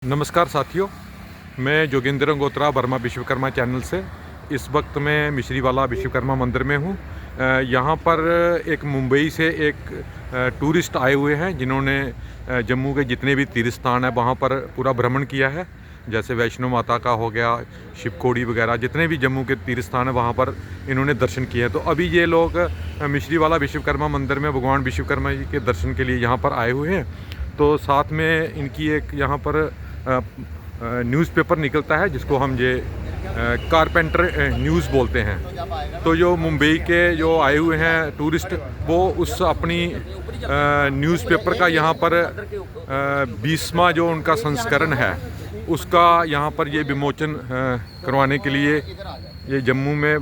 नमस्कार साथियों, मैं जोगिंदर गंगोत्रा वर्मा विश्वकर्मा चैनल से इस वक्त मैं मिश्रीवाला विश्वकर्मा मंदिर में हूँ। यहाँ पर एक मुंबई से एक टूरिस्ट आए हुए हैं जिन्होंने जम्मू के जितने भी तीर्थ स्थान हैं वहाँ पर पूरा भ्रमण किया है। जैसे वैष्णो माता का हो गया, शिवखोड़ी वगैरह, जितने भी जम्मू के तीर्थ स्थान हैं वहाँ पर इन्होंने दर्शन किए हैं। तो अभी ये लोग मिश्रीवाला विश्वकर्मा मंदिर में भगवान विश्वकर्मा जी के दर्शन के लिए यहाँ पर आए हुए हैं। तो साथ में इनकी एक यहाँ पर न्यूज़पेपर निकलता है जिसको हम ये कारपेंटर न्यूज़ बोलते हैं। तो जो मुंबई के जो आए हुए हैं टूरिस्ट, वो उस अपनी न्यूज़पेपर का यहाँ पर 20वां जो उनका संस्करण है उसका यहाँ पर ये विमोचन करवाने के लिए ये जम्मू में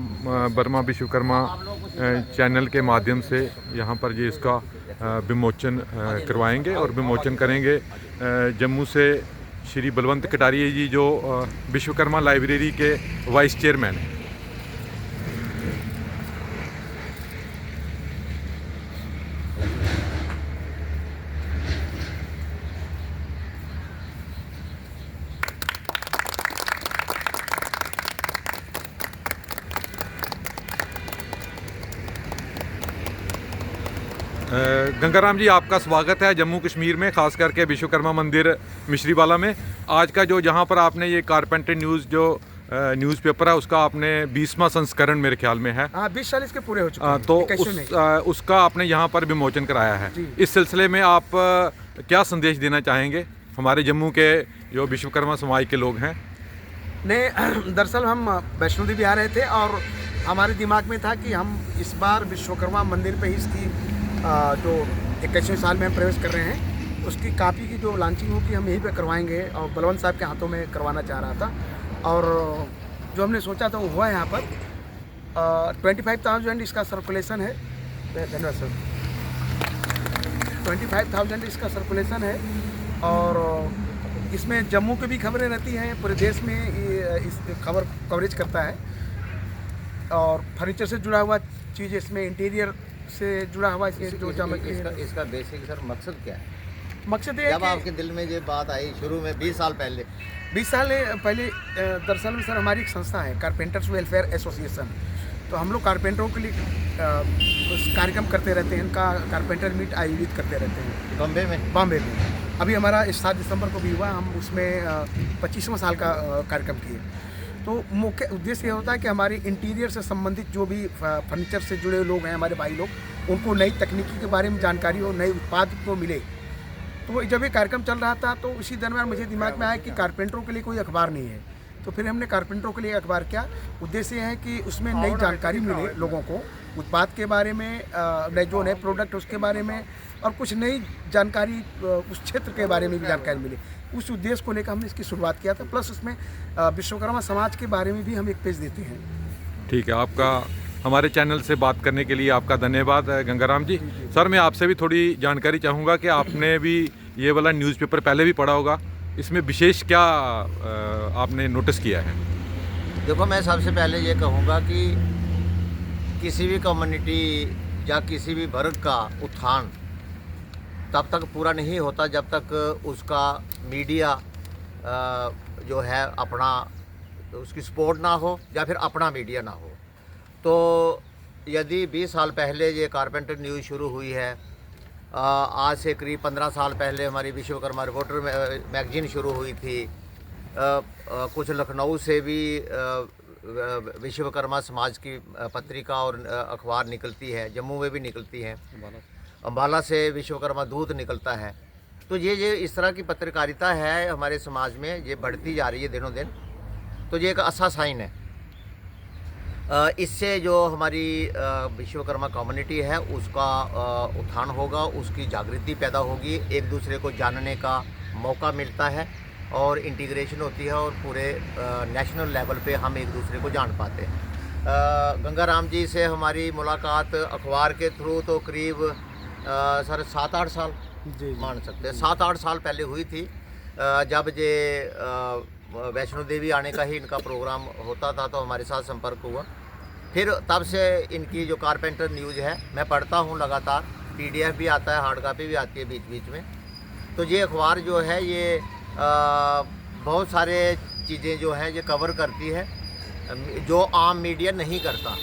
वर्मा विश्वकर्मा चैनल के माध्यम से यहाँ पर ये इसका विमोचन करवाएंगे और विमोचन करेंगे। जम्मू से श्री बलवंत कटारिया जी जो विश्वकर्मा लाइब्रेरी के वाइस चेयरमैन हैं। गंगाराम जी, आपका स्वागत है जम्मू कश्मीर में, ख़ास करके विश्वकर्मा मंदिर मिश्रीवाला में। आज का जो जहाँ पर आपने ये कारपेंटर न्यूज़ जो न्यूज़पेपर है उसका आपने 20वां संस्करण मेरे ख्याल में है। हाँ, 20 साल इसके पूरे हो चुके हैं। तो उसका आपने यहाँ पर विमोचन कराया है। इस सिलसिले में आप क्या संदेश देना चाहेंगे हमारे जम्मू के जो विश्वकर्मा समाज के लोग हैं? नहीं, दरअसल हम वैष्णो देवी आ रहे थे और हमारे दिमाग में था कि हम इस बार विश्वकर्मा मंदिर पे ही इसकी जो 21वें साल में हम प्रवेश कर रहे हैं उसकी कापी की जो लॉन्चिंग होगी हम यहीं पे करवाएंगे, और बलवंत साहब के हाथों में करवाना चाह रहा था। और जो हमने सोचा था वो हुआ है। यहाँ पर 25,000 इसका सर्कुलेशन है। धन्यवाद सर। 25,000 इसका सर्कुलेशन है और इसमें जम्मू की भी खबरें रहती हैं, पूरे देश में इस खबर कवरेज करता है। और फर्नीचर से जुड़ा हुआ चीज़, इसमें इंटीरियर से जुड़ा हुआ इसका बेसिक सर मकसद क्या है? मकसद ये जब आपके दिल में ये बात आई शुरू में 20 साल पहले दरअसल में सर हमारी एक संस्था है कारपेंटर्स वेलफेयर एसोसिएशन। तो हम लोग कारपेंटरों के लिए कार्यक्रम करते रहते हैं, इनका कारपेंटर मीट आयोजित करते रहते हैं बॉम्बे में। अभी हमारा 7 दिसंबर को भी हुआ, हम उसमें 25वां साल का कार्यक्रम किए। तो मुख्य उद्देश्य ये होता है कि हमारे इंटीरियर से संबंधित जो भी फर्नीचर से जुड़े लोग हैं, हमारे भाई लोग, उनको नई तकनीकी के बारे में जानकारी हो, नए उत्पाद को मिले। तो जब ये कार्यक्रम चल रहा था तो उसी दरम्यान मुझे दिमाग में आया कि कारपेंटरों के लिए कोई अखबार नहीं है। तो फिर हमने कारपेंटरों के लिए अखबार किया। उद्देश्य है कि उसमें नई जानकारी मिले लोगों को, उत्पाद के बारे में, जो नए प्रोडक्ट उसके बारे में, और कुछ नई जानकारी उस क्षेत्र के बारे में भी जानकारी मिले। उस उद्देश्य को लेकर हमने इसकी शुरुआत किया था। प्लस उसमें विश्वकर्मा समाज के बारे में भी हम एक पेज देते हैं। ठीक है, आपका हमारे चैनल से बात करने के लिए आपका धन्यवाद गंगाराम जी। सर, मैं आपसे भी थोड़ी जानकारी चाहूँगा कि आपने भी ये वाला न्यूज़पेपर पहले भी पढ़ा होगा, इसमें विशेष क्या आपने नोटिस किया है? देखो, मैं सबसे पहले ये कहूँगा कि किसी भी कम्युनिटी या किसी भी वर्ग का उत्थान तब तक पूरा नहीं होता जब तक उसका मीडिया जो है अपना उसकी सपोर्ट ना हो या फिर अपना मीडिया ना हो। तो यदि 20 साल पहले ये कारपेंटर न्यूज़ शुरू हुई है, आज से करीब 15 साल पहले हमारी विश्वकर्मा रिपोर्टर मैगजीन शुरू हुई थी। कुछ लखनऊ से भी विश्वकर्मा समाज की पत्रिका और अखबार निकलती है, जम्मू में भी निकलती है, अम्बाला से विश्वकर्मा दूत निकलता है। तो ये इस तरह की पत्रकारिता है हमारे समाज में, ये बढ़ती जा रही है दिनों दिन। तो ये एक अच्छा साइन है। इससे जो हमारी विश्वकर्मा कम्युनिटी है उसका उत्थान होगा, उसकी जागृति पैदा होगी, एक दूसरे को जानने का मौका मिलता है और इंटीग्रेशन होती है और पूरे नेशनल लेवल पे हम एक दूसरे को जान पाते हैं। गंगाराम जी से हमारी मुलाकात अखबार के थ्रू तो करीब सर 7-8 साल मान सकते हैं, 7-8 साल पहले हुई थी, जब ये वैष्णो देवी आने का ही इनका प्रोग्राम होता था तो हमारे साथ संपर्क हुआ। फिर तब से इनकी जो कारपेंटर न्यूज़ है मैं पढ़ता हूँ लगातार, PDF भी आता है, हार्ड कापी भी आती है बीच बीच में। तो ये अखबार जो है ये बहुत सारे चीज़ें जो हैं ये कवर करती है जो आम मीडिया नहीं करता,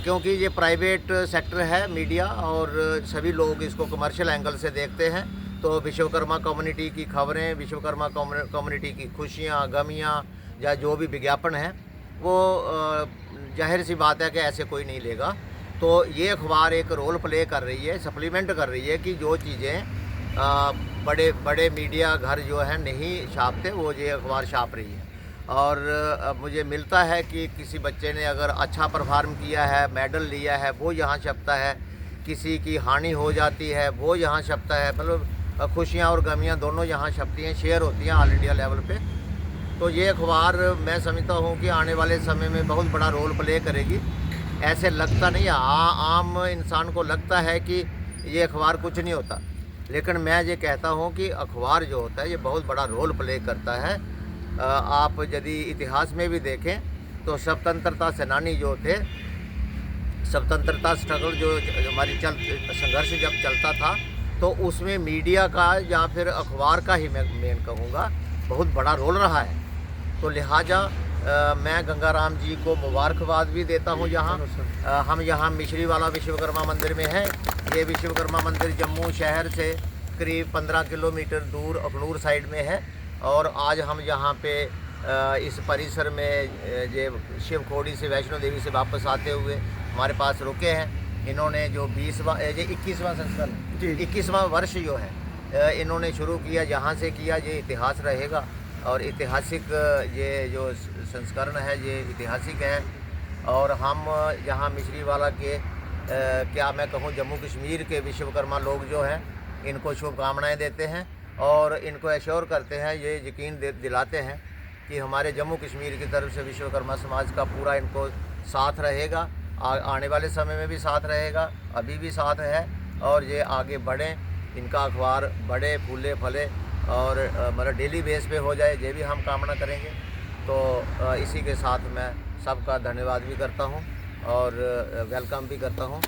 क्योंकि ये प्राइवेट सेक्टर है मीडिया और सभी लोग इसको कमर्शियल एंगल से देखते हैं। तो विश्वकर्मा कम्युनिटी की खबरें, विश्वकर्मा कम्युनिटी की खुशियाँ, गमियाँ या जो भी विज्ञापन है वो जाहिर सी बात है कि ऐसे कोई नहीं लेगा। तो ये अखबार एक रोल प्ले कर रही है, सप्लीमेंट कर रही है कि जो चीज़ें बड़े बड़े मीडिया घर जो है नहीं छापते वो ये अखबार छाप रही है। और मुझे मिलता है कि किसी बच्चे ने अगर अच्छा परफॉर्म किया है, मेडल लिया है, वो यहाँ छपता है, किसी की हानि हो जाती है वो यहाँ छपता है, मतलब खुशियाँ और गमियाँ दोनों यहाँ छपती हैं, शेयर होती हैं ऑल इंडिया लेवल पे। तो ये अखबार मैं समझता हूँ कि आने वाले समय में बहुत बड़ा रोल प्ले करेगी। ऐसे लगता नहीं है, आम इंसान को लगता है कि ये अखबार कुछ नहीं होता, लेकिन मैं ये कहता हूँ कि अखबार जो होता है ये बहुत बड़ा रोल प्ले करता है। आप यदि इतिहास में भी देखें तो स्वतंत्रता सेनानी जो थे, स्वतंत्रता स्ट्रगल जो हमारी संघर्ष जब चलता था तो उसमें मीडिया का या फिर अखबार का ही मैं मेन कहूँगा बहुत बड़ा रोल रहा है। तो लिहाजा मैं गंगाराम जी को मुबारकबाद भी देता हूँ। हम यहाँ मिश्री वाला विश्वकर्मा मंदिर में हैं। ये विश्वकर्मा मंदिर जम्मू शहर से करीब 15 किलोमीटर दूर अखनूर साइड में है। और आज हम यहाँ पे इस परिसर में ये शिवखोड़ी से वैष्णो देवी से वापस आते हुए हमारे पास रुके हैं। इन्होंने जो 21वां संस्करण 21वां वर्ष जो है इन्होंने शुरू किया, यहाँ से किया। ये इतिहास रहेगा और ऐतिहासिक ये जो संस्करण है ये ऐतिहासिक है। और हम यहाँ मिश्री वाला के क्या मैं कहूँ जम्मू कश्मीर के विश्वकर्मा लोग जो हैं इनको शुभकामनाएं देते हैं और इनको एश्योर करते हैं, ये यकीन दिलाते हैं कि हमारे जम्मू कश्मीर की तरफ से विश्वकर्मा समाज का पूरा इनको साथ रहेगा, आने वाले समय में भी साथ रहेगा, अभी भी साथ है। और ये आगे बढ़ें, इनका अखबार बढ़े, फूले फले और मतलब डेली बेस पे हो जाए, ये भी हम कामना करेंगे। तो इसी के साथ मैं सबका धन्यवाद भी करता हूँ और वेलकम भी करता हूँ।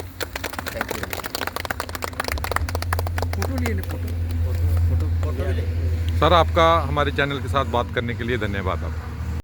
Thank you. सर आपका हमारे चैनल के साथ बात करने के लिए धन्यवाद। आप